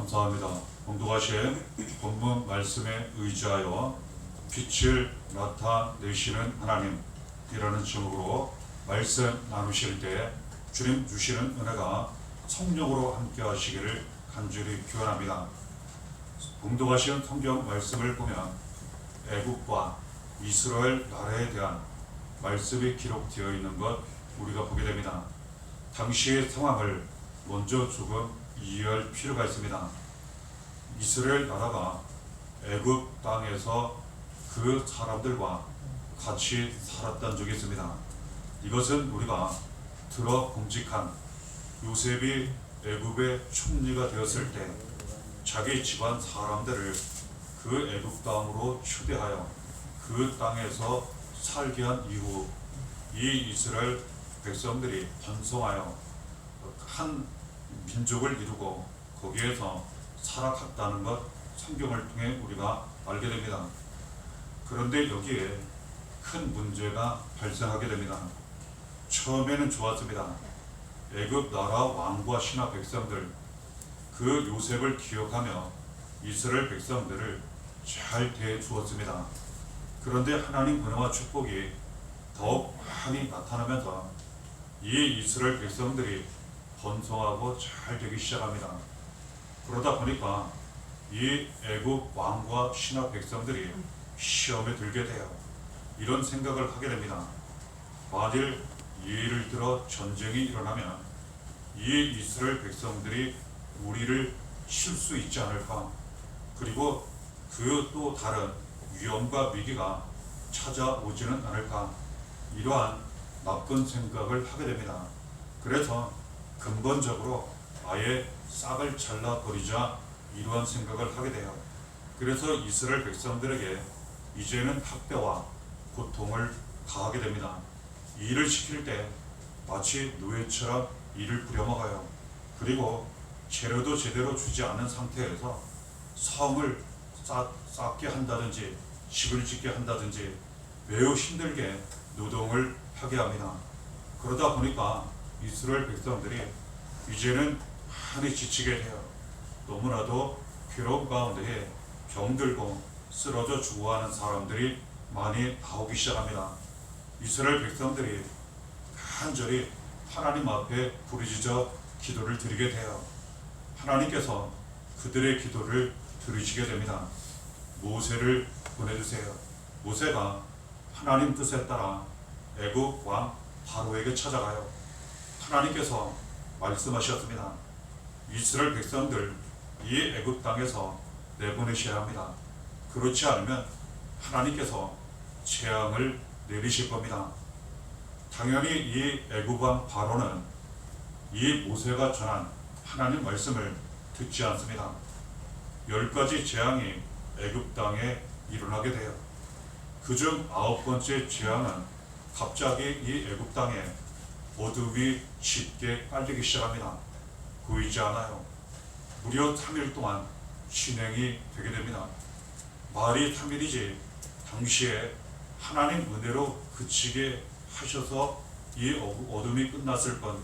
감사합니다. 봉독하신 본문 말씀에 의지하여 빛을 나타내시는 하나님이라는 제목으로 말씀 나누실 때 주님 주시는 은혜가 성령으로 함께 하시기를 간절히 기원합니다. 봉독하신 성경 말씀을 보면 애국과 이스라엘 나라에 대한 말씀이 기록되어 있는 것 우리가 보게 됩니다. 당시의 상황을 먼저 조금 이해할 필요가 있습니다. 이스라엘 나라가 애굽 땅에서 그 사람들과 같이 살았던 적이 있습니다. 이것은 우리가 들어 봄직한 요셉이 애굽의 총리가 되었을 때 자기 집안 사람들을 그 애굽 땅으로 초대하여 그 땅에서 살게 한 이후 이 이스라엘 백성들이 번성하여 한 민족을 이루고 거기에서 살아갔다는 것 성경을 통해 우리가 알게 됩니다. 그런데 여기에 큰 문제가 발생하게 됩니다. 처음에는 좋았습니다. 애굽 나라 왕과 신하 백성들 그 요셉을 기억하며 이스라엘 백성들을 잘 대해주었습니다. 그런데 하나님 은혜와 축복이 더욱 많이 나타나면서 이 이스라엘 백성들이 번성하고 잘 되기 시작합니다. 그러다 보니까 이 애굽 왕과 신하 백성들이 시험에 들게 돼요. 이런 생각을 하게 됩니다. 만일 예를 들어 전쟁이 일어나면 이 이스라엘 백성들이 우리를 칠 수 있지 않을까? 그리고 그 또 다른 위험과 위기가 찾아오지는 않을까? 이러한 나쁜 생각을 하게 됩니다. 그래서 근본적으로 아예 싹을 잘라버리자 이러한 생각을 하게 돼요. 그래서 이스라엘 백성들에게 이제는 학대와 고통을 가하게 됩니다. 일을 시킬 때 마치 노예처럼 일을 부려먹어요. 그리고 재료도 제대로 주지 않은 상태에서 성을 쌓게 한다든지 집을 짓게 한다든지 매우 힘들게 노동을 하게 합니다. 그러다 보니까 이스라엘 백성들이 이제는 많이 지치게 돼요. 너무나도 괴로움 가운데에 병들고 쓰러져 죽어가는 사람들이 많이 나오기 시작합니다. 이스라엘 백성들이 간절히 하나님 앞에 부르짖어 기도를 드리게 돼요. 하나님께서 그들의 기도를 들으시게 됩니다. 모세를 보내주세요. 모세가 하나님 뜻에 따라 애굽 왕 바로에게 찾아가요. 하나님께서 말씀하셨습니다. 이스라엘 백성들 이 애굽 땅에서 내보내셔야 합니다. 그렇지 않으면 하나님께서 재앙을 내리실 겁니다. 당연히 이 애굽 왕 바로는 이 모세가 전한 하나님 말씀을 듣지 않습니다. 10가지 재앙이 애굽 땅에 일어나게 돼요. 그중 9번째 재앙은 갑자기 이 애굽 땅에 어둠이 짙게 깔리기 시작합니다. 보이지 않아요. 무려 3일 동안 진행이 되게 됩니다. 말이 3일이지 당시에 하나님 은혜로 그치게 하셔서 이 어둠이 끝났을 건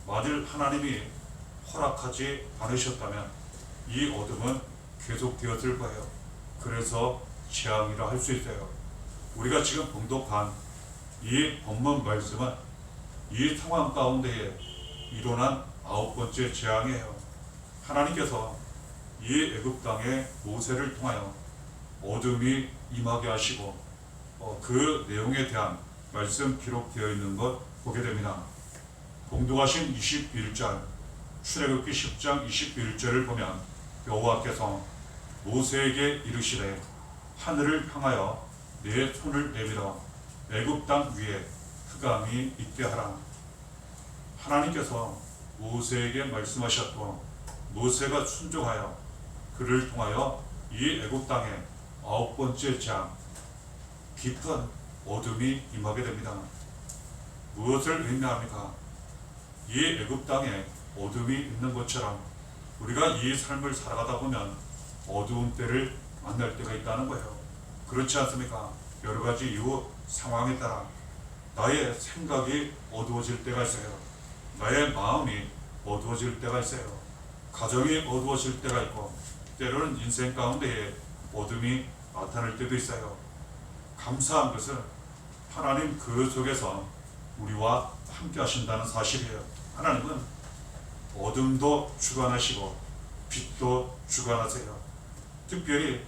만일 하나님이 허락하지 않으셨다면 이 어둠은 계속되었을 거예요. 그래서 재앙이라 할 수 있어요. 우리가 지금 봉독한 이 본문 말씀은 이 상황 가운데에 일어난 9번째 재앙이에요. 하나님께서 이 애굽 땅에 모세를 통하여 어둠이 임하게 하시고 그 내용에 대한 말씀 기록되어 있는 것 보게 됩니다. 봉독하신 21절 출애굽기 10장 21절을 보면 여호와께서 모세에게 이르시되 하늘을 향하여 내 손을 내밀어 애굽 땅 위에 흑암이 있게 하라. 하나님께서 모세에게 말씀하셨고 모세가 순종하여 그를 통하여 이 애굽 땅에 9번째 재앙 깊은 어둠이 임하게 됩니다. 무엇을 의미합니까? 이 애굽 땅에 어둠이 있는 것처럼 우리가 이 삶을 살아가다 보면 어두운 때를 만날 때가 있다는 거예요. 그렇지 않습니까? 여러 가지 이유 상황에 따라 나의 생각이 어두워질 때가 있어요. 나의 마음이 어두워질 때가 있어요. 가정이 어두워질 때가 있고 때로는 인생 가운데에 어둠이 나타날 때도 있어요. 감사한 것은 하나님 그 속에서 우리와 함께 하신다는 사실이에요. 하나님은 어둠도 주관하시고 빛도 주관하세요. 특별히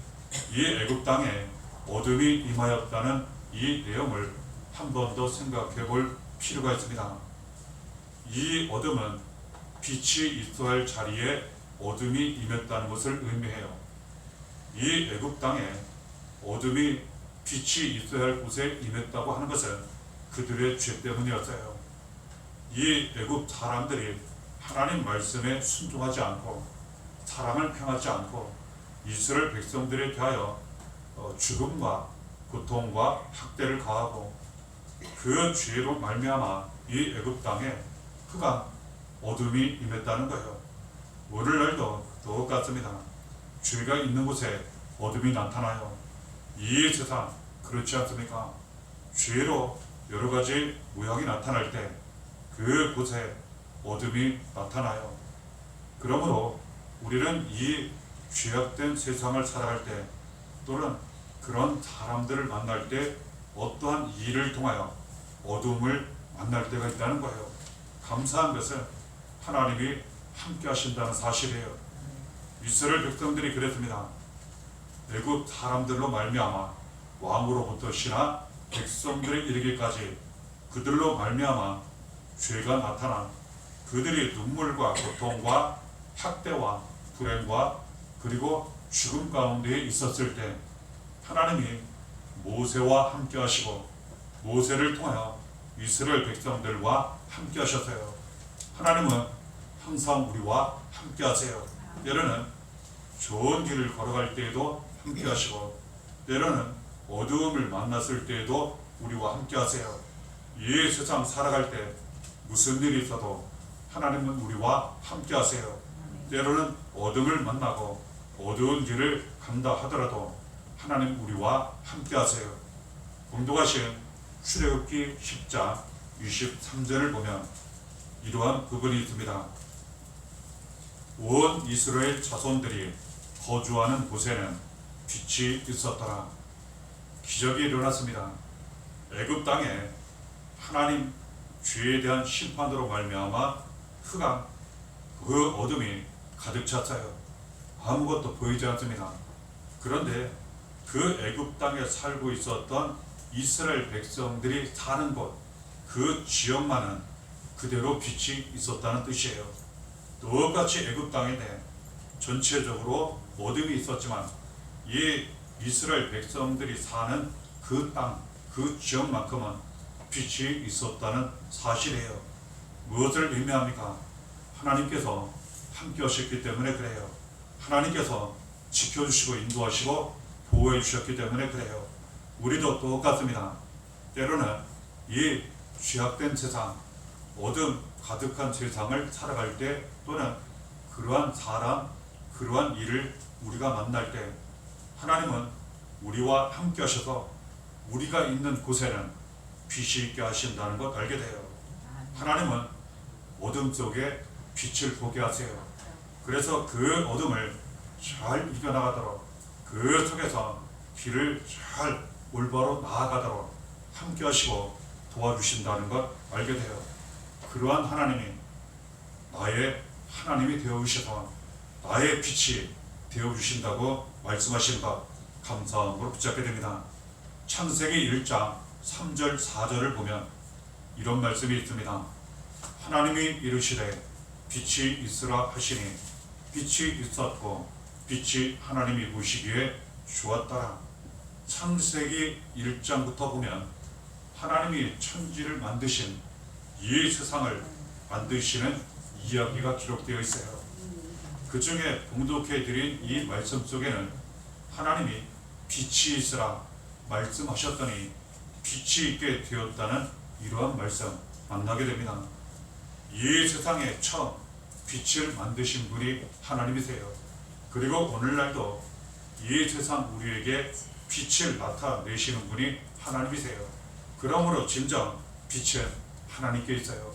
이 애굽 땅에 어둠이 임하였다는 이 내용을 한 번 더 생각해 볼 필요가 있습니다. 이 어둠은 빛이 있어야 할 자리에 어둠이 임했다는 것을 의미해요. 이 애굽 땅에 어둠이 빛이 있어야 할 곳에 임했다고 하는 것은 그들의 죄 때문이었어요. 이 애굽 사람들이 하나님 말씀에 순종하지 않고 사랑을 행하지 않고 이스라엘 백성들에 대하여 죽음과 고통과 학대를 가하고 그 죄로 말미암아 이 애굽 땅에 흑암 어둠이 임했다는 거예요. 오늘날도 똑같습니다. 죄가 있는 곳에 어둠이 나타나요. 이 세상 그렇지 않습니까? 죄로 여러 가지 모양이 나타날 때 그곳에 어둠이 나타나요. 그러므로 우리는 이 죄악된 세상을 살아갈 때 또는 그런 사람들을 만날 때 어떠한 일을 통하여 어둠을 만날 때가 있다는 거예요. 감사한 것은 하나님이 함께 하신다는 사실이에요. 이스라엘 백성들이 그랬습니다. 애굽 사람들로 말미암아 왕으로부터 신하 백성들에 이르기까지 그들로 말미암아 죄가 나타나 그들이 눈물과 고통과 학대와 불행과 그리고 죽음 가운데 있었을 때 하나님이 모세와 함께 하시고 모세를 통하여 이스라엘 백성들과 함께 하셨어요. 하나님은 항상 우리와 함께 하세요. 때로는 좋은 길을 걸어갈 때에도 함께 하시고 때로는 어두움을 만났을 때에도 우리와 함께 하세요. 이 세상 살아갈 때 무슨 일이 있어도 하나님은 우리와 함께 하세요. 때로는 어둠을 만나고 어두운 길을 간다 하더라도 하나님 우리와 함께 하세요. 공독하신 출애굽기 10장 23절을 보면 이러한 부분이 있습니다. 온 이스라엘 자손들이 거주하는 곳에는 빛이 있었더라. 기적이 일어났습니다. 애굽 땅에 하나님 죄에 대한 심판으로 말미암아 흑암 그 어둠이 가득 찼어요. 아무것도 보이지 않습니다. 그런데 그 애굽 땅에 살고 있었던 이스라엘 백성들이 사는 곳, 그 지역만은 그대로 빛이 있었다는 뜻이에요. 똑같이 애굽 땅인데 전체적으로 어둠이 있었지만 이 이스라엘 백성들이 사는 그 땅, 그 지역만큼은 빛이 있었다는 사실이에요. 무엇을 의미합니까? 하나님께서 함께 하셨기 때문에 그래요. 하나님께서 지켜주시고 인도하시고 보호해 주셨기 때문에 그래요. 우리도 똑같습니다. 때로는 이 죄악된 세상, 어둠 가득한 세상을 살아갈 때 또는 그러한 사람, 그러한 일을 우리가 만날 때 하나님은 우리와 함께 하셔서 우리가 있는 곳에는 빛이 있게 하신다는 것 알게 돼요. 하나님은 어둠 속에 빛을 보게 하세요. 그래서 그 어둠을 잘 이겨나가도록 그 속에서 길을 잘 올바로 나아가도록 함께 하시고 도와주신다는 것 알게 돼요. 그러한 하나님이 나의 하나님이 되어주셔서 나의 빛이 되어주신다고 말씀하신 것 감사함으로 붙잡게 됩니다. 창세기 1장 3절 4절을 보면 이런 말씀이 있습니다. 하나님이 이르시되 빛이 있으라 하시니 빛이 있었고 빛이 하나님이 보시기에 좋았더라. 창세기 1장부터 보면 하나님이 천지를 만드신 이 세상을 만드시는 이야기가 기록되어 있어요. 그 중에 봉독해 드린 이 말씀 속에는 하나님이 빛이 있으라 말씀하셨더니 빛이 있게 되었다는 이러한 말씀 만나게 됩니다. 이 세상에 처음 빛을 만드신 분이 하나님이세요. 그리고 오늘날도 이 세상 우리에게 빛을 나타내시는 분이 하나님이세요. 그러므로 진정 빛은 하나님께 있어요.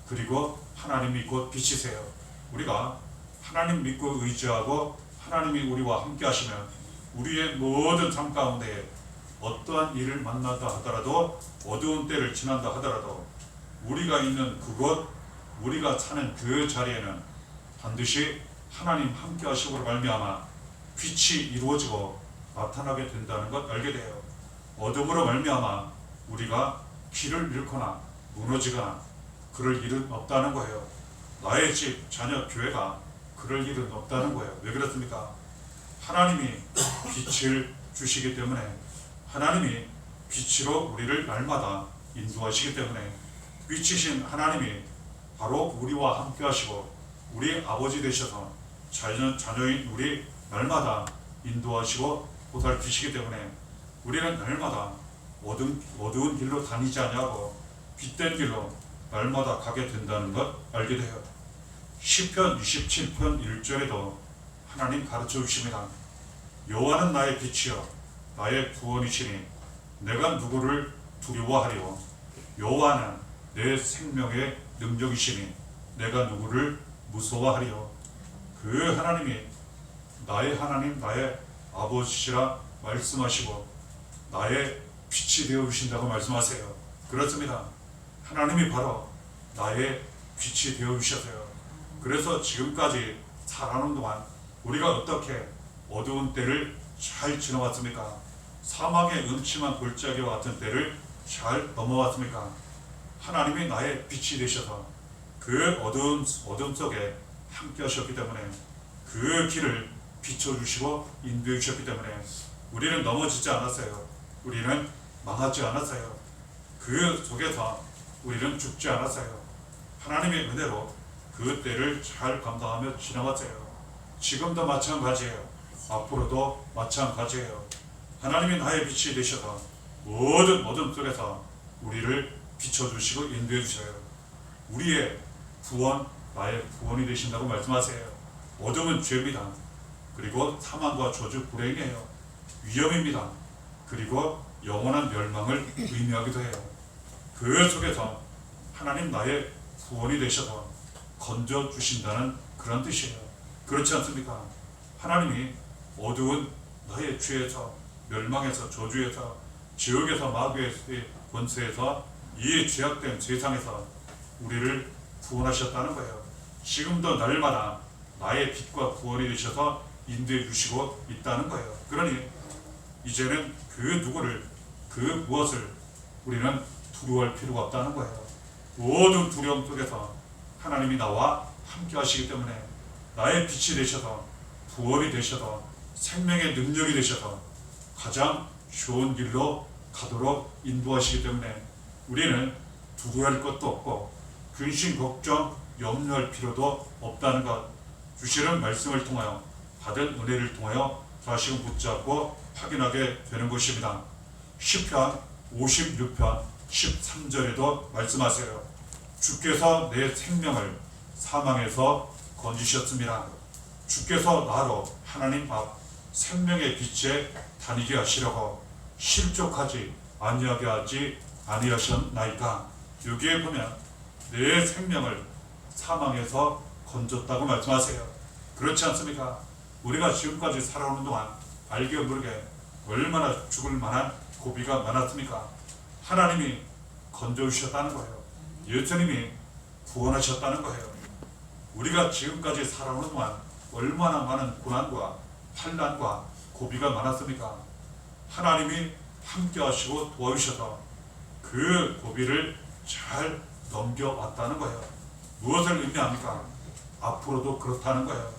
그리고 하나님이 곧 빛이세요. 우리가 하나님 믿고 의지하고 하나님이 우리와 함께 하시면 우리의 모든 삶 가운데 어떠한 일을 만난다 하더라도 어두운 때를 지난다 하더라도 우리가 있는 그곳 우리가 사는 그 자리에는 반드시 하나님 함께 하심으로 말미암아 빛이 이루어지고 나타나게 된다는 것 알게 돼요. 어둠으로 말미암아 우리가 길을 잃거나 무너지거나 그럴 일은 없다는 거예요. 나의 집, 자녀, 교회가 그럴 일은 없다는 거예요. 왜 그렇습니까? 하나님이 빛을 주시기 때문에 하나님이 빛으로 우리를 날마다 인도하시기 때문에 빛이신 하나님이 바로 우리와 함께 하시고 우리 아버지 되셔서 자녀인 우리 날마다 인도하시고 보살피시기 때문에 우리는 날마다 어두운 길로 다니지 아니하고 빛된 길로 날마다 가게 된다는 것 알게 돼요. 시편 27편 1절에도 하나님 가르쳐 주십니다. 여호와는 나의 빛이요 나의 구원이시니 내가 누구를 두려워하리요. 여호와는 내 생명의 능력이시니 내가 누구를 무서워하리요. 그 하나님이 나의 하나님 나의 아버지시라 말씀하시고 나의 빛이 되어 주신다고 말씀하세요. 그렇습니다. 하나님이 바로 나의 빛이 되어 주셨어요. 그래서 지금까지 살아오는 동안 우리가 어떻게 어두운 때를 잘 지나왔습니까? 사망의 음침한 골짜기와 같은 때를 잘 넘어왔습니까? 하나님이 나의 빛이 되셔서 그 어둠 속에 함께 하셨기 때문에 그 길을 비춰주시고 인도해 주셨기 때문에 우리는 넘어지지 않았어요. 우리는 망하지 않았어요. 그 속에서 우리는 죽지 않았어요. 하나님의 은혜로 그 때를 잘 감당하며 지나왔어요. 지금도 마찬가지예요. 앞으로도 마찬가지예요. 하나님이 나의 빛이 되셔서 모든 어둠 속에서 우리를 비춰주시고 인도해 주셔요. 우리의 구원, 나의 구원이 되신다고 말씀하세요. 어둠은 죄입니다. 그리고 사망과 저주 불행이에요. 위험입니다. 그리고 영원한 멸망을 의미하기도 해요. 그 속에서 하나님 나의 구원이 되셔서 건져주신다는 그런 뜻이에요. 그렇지 않습니까? 하나님이 어두운 나의 죄에서 멸망에서 저주에서 지옥에서 마귀의 권세에서 이 죄악된 세상에서 우리를 구원하셨다는 거예요. 지금도 날마다 나의 빛과 구원이 되셔서 인도해 주시고 있다는 거예요. 그러니 이제는 그 누구를 그 무엇을 우리는 두려워할 필요가 없다는 거예요. 모든 두려움 속에서 하나님이 나와 함께 하시기 때문에 나의 빛이 되셔서 구원이 되셔서 생명의 능력이 되셔서 가장 좋은 길로 가도록 인도하시기 때문에 우리는 두려워할 것도 없고 근심, 걱정, 염려할 필요도 없다는 것 주시는 말씀을 통하여 받은 은혜를 통하여 다시금 붙잡고 확인하게 되는 것입니다. 시편 56편 13절에도 말씀하세요. 주께서 내 생명을 사망에서 건지셨습니다. 주께서 나로 하나님 앞 생명의 빛에 다니게 하시려고 실족하지 아니하게 하지 아니하셨나이까. 여기에 보면 내 생명을 사망에서 건졌다고 말씀하세요. 그렇지 않습니까? 우리가 지금까지 살아오는 동안 알게 모르게 얼마나 죽을 만한 고비가 많았습니까? 하나님이 건져주셨다는 거예요. 예수님이 구원하셨다는 거예요. 우리가 지금까지 살아오는 동안 얼마나 많은 고난과 환난과 고비가 많았습니까? 하나님이 함께 하시고 도와주셔서 그 고비를 잘 넘겨왔다는 거예요. 무엇을 의미합니까? 앞으로도 그렇다는 거예요.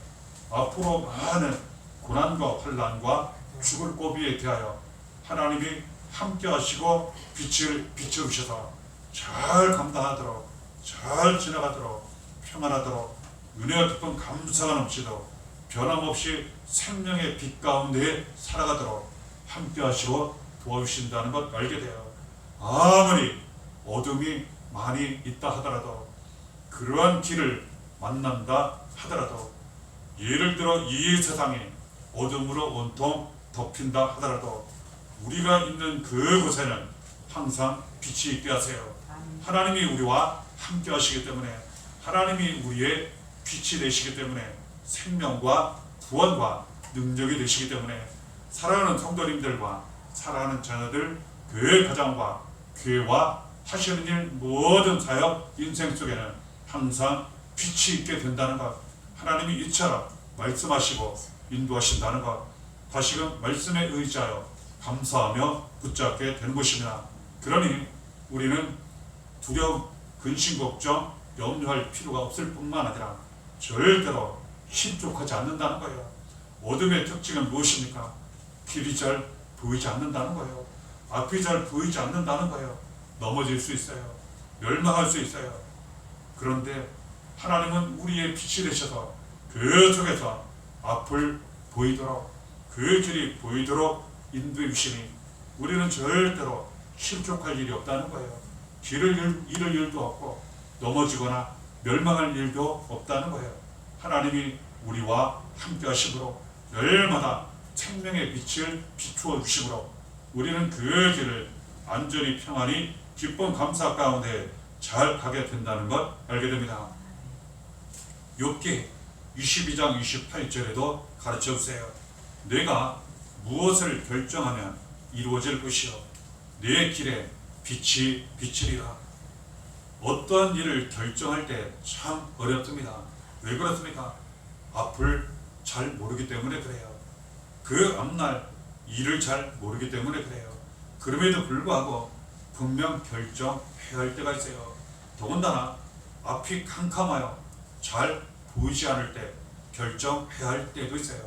앞으로 많은 고난과 환난과 죽을 고비에 대하여 하나님이 함께 하시고 빛을 비춰주셔서 잘 감당하도록 잘 지나가도록 평안하도록 은혜가 깊은 감사가 넘치도록 변함없이 생명의 빛 가운데 살아가도록 함께 하시고 도와주신다는 것 알게 돼요. 아무리 어둠이 많이 있다 하더라도 그러한 길을 만난다 하더라도 예를 들어 이 세상이 어둠으로 온통 덮인다 하더라도 우리가 있는 그곳에는 항상 빛이 있게 하세요. 하나님이 우리와 함께 하시기 때문에 하나님이 우리의 빛이 되시기 때문에 생명과 구원과 능력이 되시기 때문에 사랑하는 성도님들과 사랑하는 자녀들, 교회 가정과 교회와 하시는 일 모든 사역 인생 속에는 항상 빛이 있게 된다는 것, 하나님이 이처럼 말씀하시고 인도하신다는 것, 다시금 말씀에 의지하여 감사하며 붙잡게 되는 것입니다. 그러니 우리는 두려움, 근심, 걱정, 염려할 필요가 없을 뿐만 아니라 절대로 실족하지 않는다는 거예요. 어둠의 특징은 무엇입니까? 길이 잘 보이지 않는다는 거예요. 앞이 잘 보이지 않는다는 거예요. 넘어질 수 있어요. 멸망할 수 있어요. 그런데 하나님은 우리의 빛이 되셔서 그 속에서 앞을 보이도록, 그 길이 보이도록 인도해 주시니 우리는 절대로 실족할 일이 없다는 거예요. 길을 잃을 일도 없고 넘어지거나 멸망할 일도 없다는 거예요. 하나님이 우리와 함께 하심으로 날마다 생명의 빛을 비추어 주심으로 우리는 그 길을 안전히 평안히 기쁨 감사 가운데 잘 가게 된다는 것 알게 됩니다. 욥기 22장 28절에도 가르쳐 주세요. 내가 무엇을 결정하면 이루어질 것이요 내 길에 빛이 비치리라. 어떠한 일을 결정할 때 참 어렵습니다. 왜 그렇습니까? 앞을 잘 모르기 때문에 그래요. 그 앞날 일을 잘 모르기 때문에 그래요. 그럼에도 불구하고 분명 결정해야 할 때가 있어요. 더군다나 앞이 캄캄하여 잘 보이지 않을 때 결정해야 할 때도 있어요.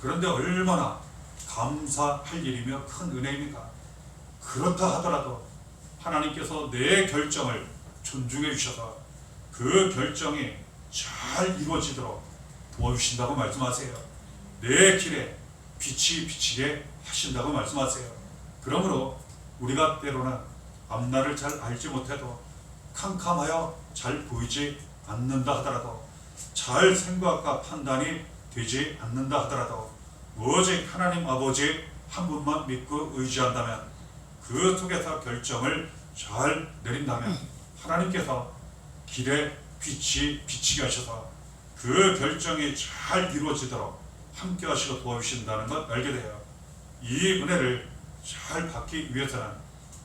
그런데 얼마나 감사할 일이며 큰 은혜입니까? 그렇다 하더라도 하나님께서 내 결정을 존중해 주셔서 그 결정이 잘 이루어지도록 도와주신다고 말씀하세요. 내 길에 빛이 비치게 하신다고 말씀하세요. 그러므로 우리가 때로는 앞날을 잘 알지 못해도 캄캄하여 잘 보이지 않는다 하더라도 잘 생각과 판단이 되지 않는다 하더라도 오직 하나님 아버지 한 분만 믿고 의지한다면 그 속에서 결정을 잘 내린다면 하나님께서 길에 빛이 비치게 하셔서 그 결정이 잘 이루어지도록 함께 하시고 도와주신다는 것 알게 돼요. 이 은혜를 잘 받기 위해서는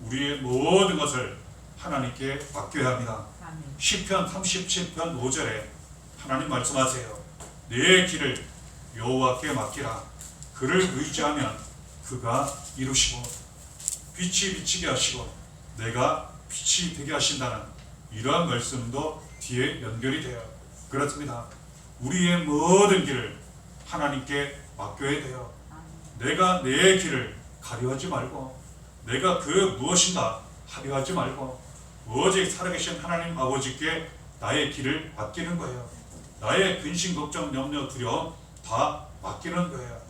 우리의 모든 것을 하나님께 맡겨야 합니다. 시편 37편 5절에 하나님 말씀하세요. 내 길을 여호와께 맡기라. 그를 의지하면 그가 이루시고 빛이 비치게 하시고 내가 빛이 되게 하신다는 이러한 말씀도 뒤에 연결이 돼요. 그렇습니다. 우리의 모든 길을 하나님께 맡겨야 돼요. 내가 내 길을 가려하지 말고 내가 그 무엇인가 하려하지 말고 오직 살아계신 하나님 아버지께 나의 길을 맡기는 거예요. 나의 근심, 걱정, 염려, 두려움 다 맡기는 거예요.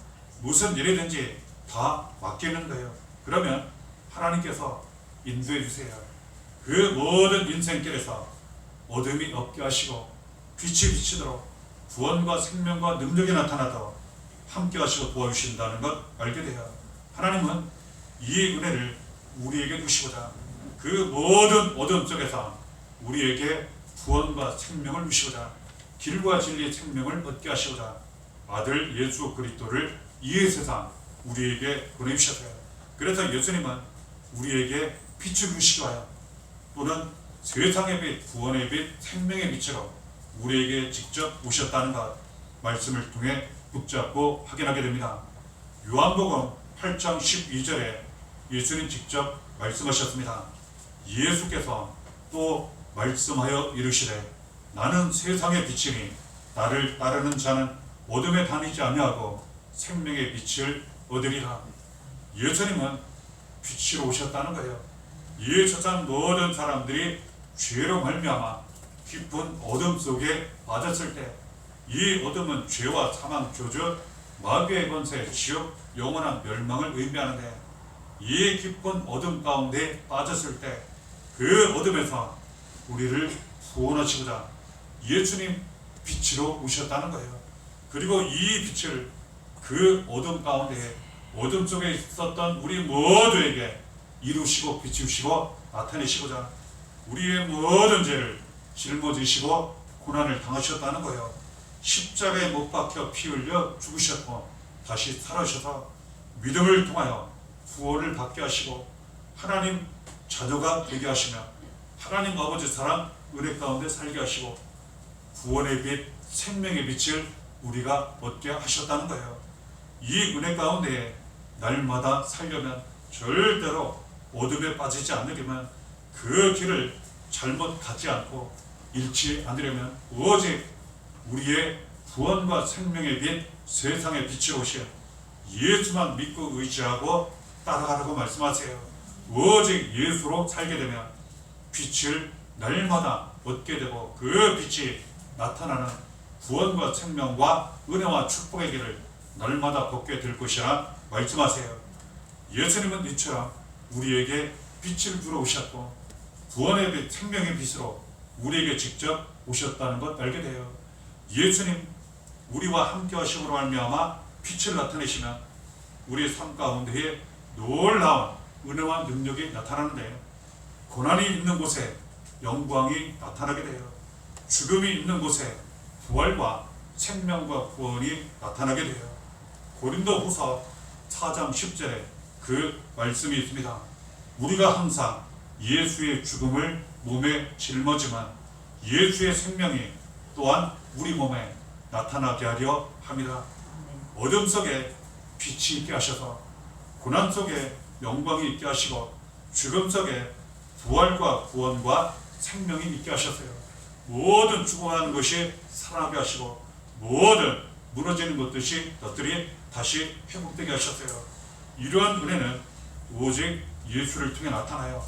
무슨 일이든지 다 맡기는 거예요. 그러면 하나님께서 인도해 주세요. 그 모든 인생길에서 어둠이 없게 하시고 빛이 비치도록 구원과 생명과 능력이 나타나도록 함께 하시고 도와주신다는 것 알게 돼요. 하나님은 이 은혜를 우리에게 주시고자 그 모든 어둠 속에서 우리에게 구원과 생명을 주시고자 길과 진리의 생명을 얻게 하시고자 아들 예수 그리스도를 이 세상 우리에게 보내주셨어요. 그래서 예수님은 우리에게 빛을 주시기 위하여 또는 세상의 빛, 구원의 빛, 생명의 빛으로 우리에게 직접 오셨다는 것 말씀을 통해 붙잡고 확인하게 됩니다. 요한복음 8장 12절에 예수님 직접 말씀하셨습니다. 예수께서 또 말씀하여 이르시되 나는 세상의 빛이니 나를 따르는 자는 어둠에 다니지 아니하고 생명의 빛을 얻으리라. 예수님은 빛으로 오셨다는 거예요. 이 세상 모든 사람들이 죄로 말미암아 깊은 어둠 속에 빠졌을 때 이 어둠은 죄와 사망, 저주, 마귀의 권세, 지옥, 영원한 멸망을 의미하는데 이 깊은 어둠 가운데 빠졌을 때 그 어둠에서 우리를 구원하시고자 예수님 빛으로 오셨다는 거예요. 그리고 이 빛을 그 어둠 가운데 어둠 속에 있었던 우리 모두에게 이루시고 비추시고 나타내시고자 우리의 모든 죄를 짊어지시고 고난을 당하셨다는 거예요. 십자가에 못 박혀 피 흘려 죽으셨고 다시 살아셔서 믿음을 통하여 구원을 받게 하시고 하나님 자녀가 되게 하시며 하나님 아버지 사랑 은혜 가운데 살게 하시고 구원의 빛 생명의 빛을 우리가 얻게 하셨다는 거예요. 이 은혜 가운데 날마다 살려면 절대로 어둠에 빠지지 않으려면 그 길을 잘못 가지 않고 잃지 않으려면 오직 우리의 구원과 생명의 빛 세상의 빛으로 오신 예수만 믿고 의지하고 따라가라고 말씀하세요. 오직 예수로 살게 되면 빛을 날마다 얻게 되고 그 빛이 나타나는 구원과 생명과 은혜와 축복의 길을 날마다 걷게 될 것이라 말씀하세요. 예수님은 이처럼 우리에게 빛을 주러 오셨고 구원의 빛, 생명의 빛으로 우리에게 직접 오셨다는 것 알게 돼요. 예수님 우리와 함께 하심으로 말미암아 빛을 나타내시면 우리의 삶 가운데에 놀라운 은혜와 능력이 나타나는데 고난이 있는 곳에 영광이 나타나게 돼요. 죽음이 있는 곳에 부활과 생명과 구원이 나타나게 돼요. 고린도후서 4장 10절에 그 말씀이 있습니다. 우리가 항상 예수의 죽음을 몸에 짊어지만 예수의 생명이 또한 우리 몸에 나타나게 하려 합니다. 어둠 속에 빛이 있게 하셔서 고난 속에 영광이 있게 하시고 죽음 속에 부활과 구원과 생명이 있게 하셨어요. 모든 죽어가는 것이 살아나게 하시고 모든 무너지는 것들이 다시 회복되게 하셨어요. 이러한 은혜는 오직 예수를 통해 나타나요.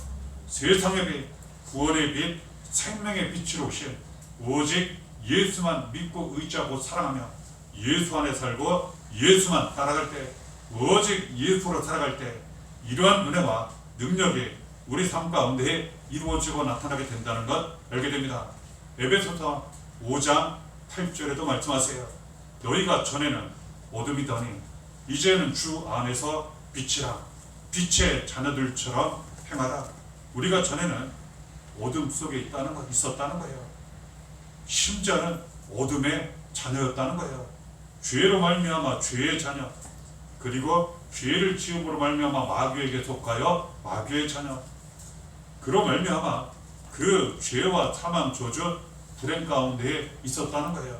세상의 빛, 구원의 빛, 생명의 빛으로 오신 오직 예수만 믿고 의지하고 사랑하며 예수 안에 살고 예수만 따라갈 때 오직 예수로 살아갈 때 이러한 은혜와 능력이 우리 삶 가운데 이루어지고 나타나게 된다는 것 알게 됩니다. 에베소서 5장 8절에도 말씀하세요. 너희가 전에는 어둠이더니 이제는 주 안에서 빛이라 빛의 자녀들처럼 행하라. 우리가 전에는 어둠 속에 있었다는 거예요. 심지어는 어둠의 자녀였다는 거예요. 죄로 말미암아 죄의 자녀, 그리고 죄를 지음으로 말미암아 마귀에게 속하여 마귀의 자녀. 그로 말미암아 그 죄와 사망, 저주, 불행 가운데에 있었다는 거예요.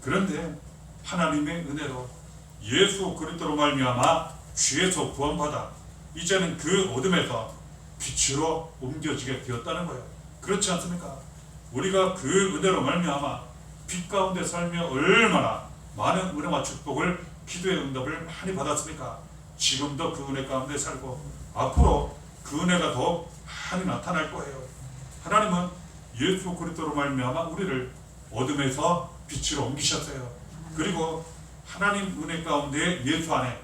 그런데 하나님의 은혜로 예수 그리스도로 말미암아 죄에서 구원받아 이제는 그 어둠에서 빛으로 옮겨지게 되었다는 거예요. 그렇지 않습니까? 우리가 그 은혜로 말미암아 빛 가운데 살며 얼마나 많은 은혜와 축복을 기도의 응답을 많이 받았습니까? 지금도 그 은혜 가운데 살고 앞으로 그 은혜가 더 많이 나타날 거예요. 하나님은 예수 그리스도로 말미암아 우리를 어둠에서 빛으로 옮기셨어요. 그리고 하나님 은혜 가운데 예수 안에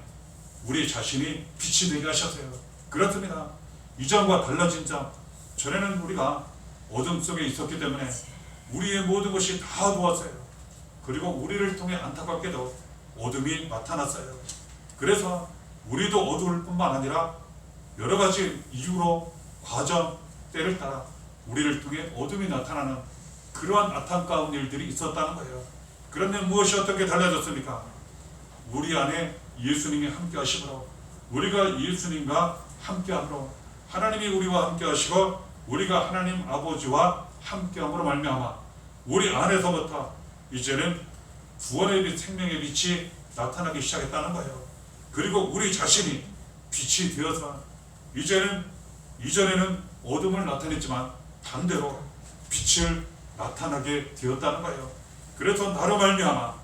우리 자신이 빛이 되게 하셨어요. 그렇습니다. 이전과 달라진 점, 전에는 우리가 어둠 속에 있었기 때문에 우리의 모든 것이 다 도왔어요. 그리고 우리를 통해 안타깝게도 어둠이 나타났어요. 그래서 우리도 어두울 뿐만 아니라 여러 가지 이유로 과정, 때를 따라 우리를 통해 어둠이 나타나는 그러한 안타까운 일들이 있었다는 거예요. 그런데 무엇이 어떻게 달라졌습니까? 우리 안에 예수님이 함께 하심으로, 우리가 예수님과 함께 함으로, 하나님이 우리와 함께 하시고 우리가 하나님 아버지와 함께 함으로 말미암아 우리 안에서부터 이제는 구원의 빛, 생명의 빛이 나타나기 시작했다는 거예요. 그리고 우리 자신이 빛이 되어서 이전에는 어둠을 나타냈지만 반대로 빛을 나타나게 되었다는 거예요. 그래서 나로 말미암아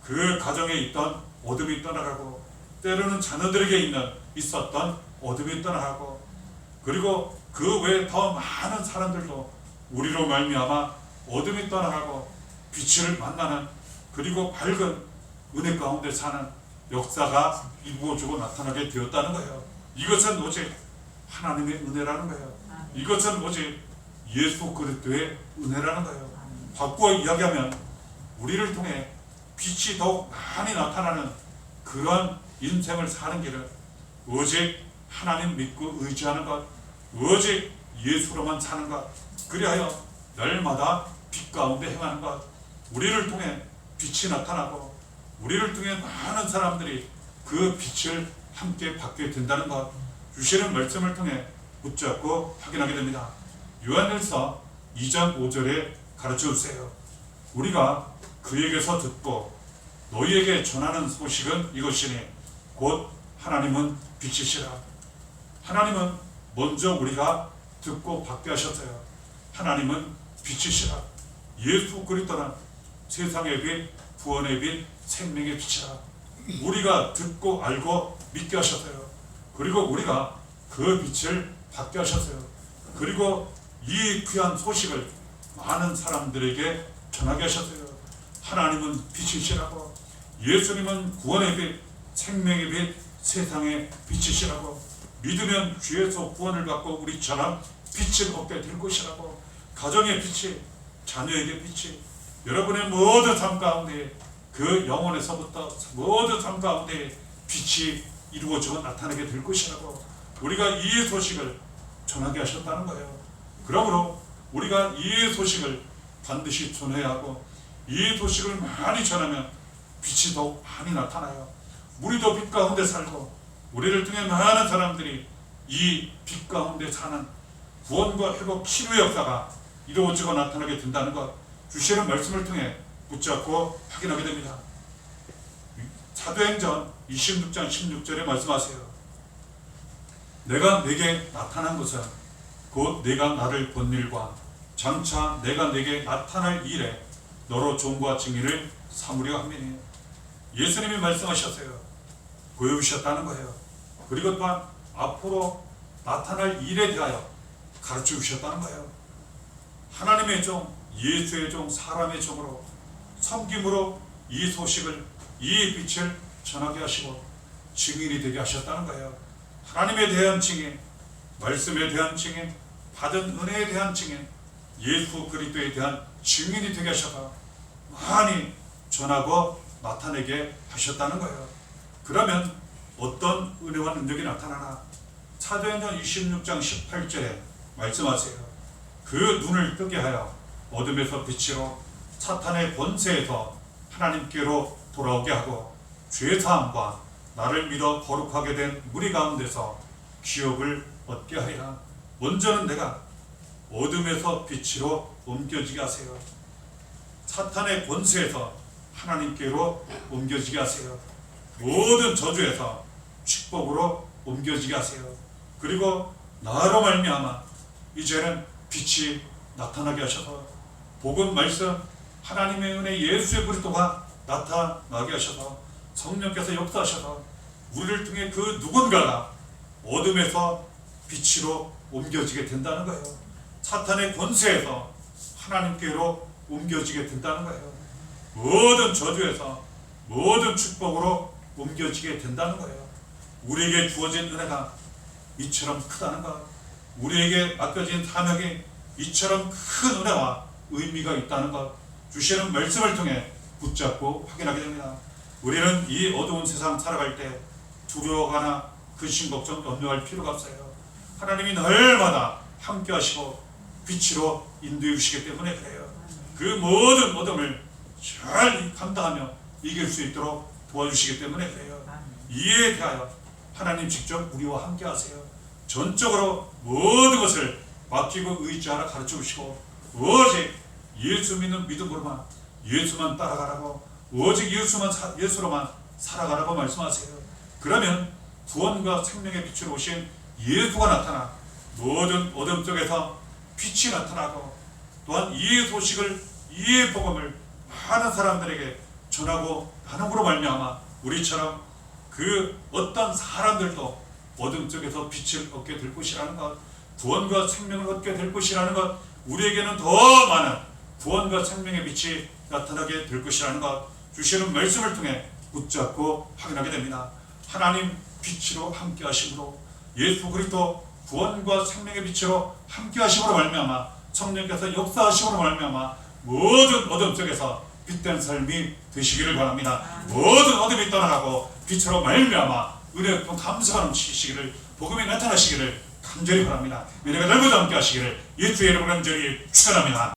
그 가정에 있던 어둠이 떠나가고 때로는 자녀들에게 있었던 어둠이 떠나가고 그리고 그 외에 더 많은 사람들도 우리로 말미암아 어둠이 떠나가고 빛을 만나는 그리고 밝은 은혜 가운데 사는 역사가 이루어지고 나타나게 되었다는 거예요. 이것은 오직 하나님의 은혜라는 거예요. 이것은 오직 예수 그리스도의 은혜라는 거예요. 바꾸어 이야기하면 우리를 통해 빛이 더욱 많이 나타나는 그런 인생을 사는 길은 오직 하나님 믿고 의지하는 것, 오직 예수로만 사는 것, 그리하여 날마다 빛 가운데 행하는 것, 우리를 통해 빛이 나타나고 우리를 통해 많은 사람들이 그 빛을 함께 받게 된다는 것, 주시는 말씀을 통해 붙잡고 확인하게 됩니다. 요한일서 2장 5절에 가르쳐 주세요. 우리가 그에게서 듣고 너희에게 전하는 소식은 이것이니 곧 하나님은 빛이시라. 하나님은 먼저 우리가 듣고 받게 하셨어요. 하나님은 빛이시라. 예수 그리스도는 세상의 빛, 구원의 빛, 생명의 빛이라. 우리가 듣고 알고 믿게 하셨어요. 그리고 우리가 그 빛을 받게 하셨어요. 그리고 이 귀한 소식을 많은 사람들에게 전하게 하셨어요. 하나님은 빛이시라고, 예수님은 구원의 빛, 생명의 빛, 세상의 빛이시라고, 믿으면 주에서 구원을 받고 우리처럼 빛을 얻게 될 것이라고, 가정의 빛이, 자녀에게 빛이, 여러분의 모든 삶 가운데 그 영혼에서부터 모든 삶 가운데 빛이 이루어지고 나타나게 될 것이라고, 우리가 이 소식을 전하게 하셨다는 거예요. 그러므로 우리가 이 소식을 반드시 전해야 하고, 이 소식을 많이 전하면 빛이 더욱 많이 나타나요. 우리도 빛 가운데 살고 우리를 통해 많은 사람들이 이 빛 가운데 사는 구원과 회복 치료의 역사가 이루어지고 나타나게 된다는 것, 주시는 말씀을 통해 붙잡고 확인하게 됩니다. 사도행전 26장 16절에 말씀하세요. 내가 내게 나타난 것은 곧 내가 나를 본 일과 장차 내가 내게 나타날 일에 너로 종과 증인을 삼으려 함이니. 예수님이 말씀하셨어요. 보여주셨다는 거예요. 그리고 또한 앞으로 나타날 일에 대하여 가르쳐 주셨다는 거예요. 하나님의 종, 예수의 종, 사람의 종으로 섬김으로 이 소식을, 이 빛을 전하게 하시고 증인이 되게 하셨다는 거예요. 하나님에 대한 증인, 말씀에 대한 증인, 받은 은혜에 대한 증인, 예수 그리스도에 대한 증인이 되게 하셔서 많이 전하고 나타내게 하셨다는 거예요. 그러면 어떤 은혜와 능력이 나타나나? 사도행전 26장 18절에 말씀하세요. 그 눈을 뜨게 하여 어둠에서 빛으로 사탄의 권세에서 하나님께로 돌아오게 하고 죄사함과 나를 믿어 거룩하게 된 무리 가운데서 기업을 얻게 하리라. 먼저는 내가 어둠에서 빛으로 옮겨지게 하세요. 사탄의 권세에서 하나님께로 옮겨지게 하세요. 모든 저주에서 축복으로 옮겨지게 하세요. 그리고 나로 말미암아 이제는 빛이 나타나게 하셔서 복음 말씀 하나님의 은혜 예수의 그리스도가 나타나게 하셔서 성령께서 역사하셔서 우리를 통해 그 누군가가 어둠에서 빛으로 옮겨지게 된다는 거예요. 사탄의 권세에서 하나님께로 옮겨지게 된다는 거예요. 모든 저주에서 모든 축복으로 옮겨지게 된다는 거예요. 우리에게 주어진 은혜가 이처럼 크다는 것, 우리에게 맡겨진 사명이 이처럼 큰 은혜와 의미가 있다는 것, 주시는 말씀을 통해 붙잡고 확인하게 됩니다. 우리는 이 어두운 세상 살아갈 때 두려워하거나 근심 걱정 염려할 필요가 없어요. 하나님이 날마다 함께 하시고 빛으로 인도해 주시기 때문에 그래요. 그 모든 어둠을 잘 감당하며 이길 수 있도록 도와주시기 때문에 그래요. 이에 대하여 하나님 직접 우리와 함께 하세요. 전적으로 모든 것을 맡기고 의지하라 가르쳐 주시고 오직 예수 믿는 믿음으로만 예수만 따라가라고, 오직 예수로만 살아가라고 말씀하세요. 그러면 구원과 생명의 빛으로 오신 예수가 나타나 모든 어둠 속에서 빛이 나타나고, 또한 이 소식을, 이 복음을 많은 사람들에게 전하고 나눔으로 말미암아 우리처럼 그 어떤 사람들도 어둠 속에서 빛을 얻게 될 것이라는 것, 구원과 생명을 얻게 될 것이라는 것, 우리에게는 더 많은 구원과 생명의 빛이 나타나게 될 것이라는 것, 주시는 말씀을 통해 붙잡고 확인하게 됩니다. 하나님 빛으로 함께 하심으로, 예수 그리스도 구원과 생명의 빛으로 함께 하심으로 말미암아 성령께서 역사하심으로 말미암아 모든 어둠 속에서 빛된 삶이 되시기를 바랍니다. 모든 어둠이 떠나가고 빛으로 말미암아 은혜의 감사가 넘치시기를, 복음이 나타나시기를 간절히 바랍니다. 은혜가 날마다 함께 하시기를 예수의 이름으로 간절히 축원합니다.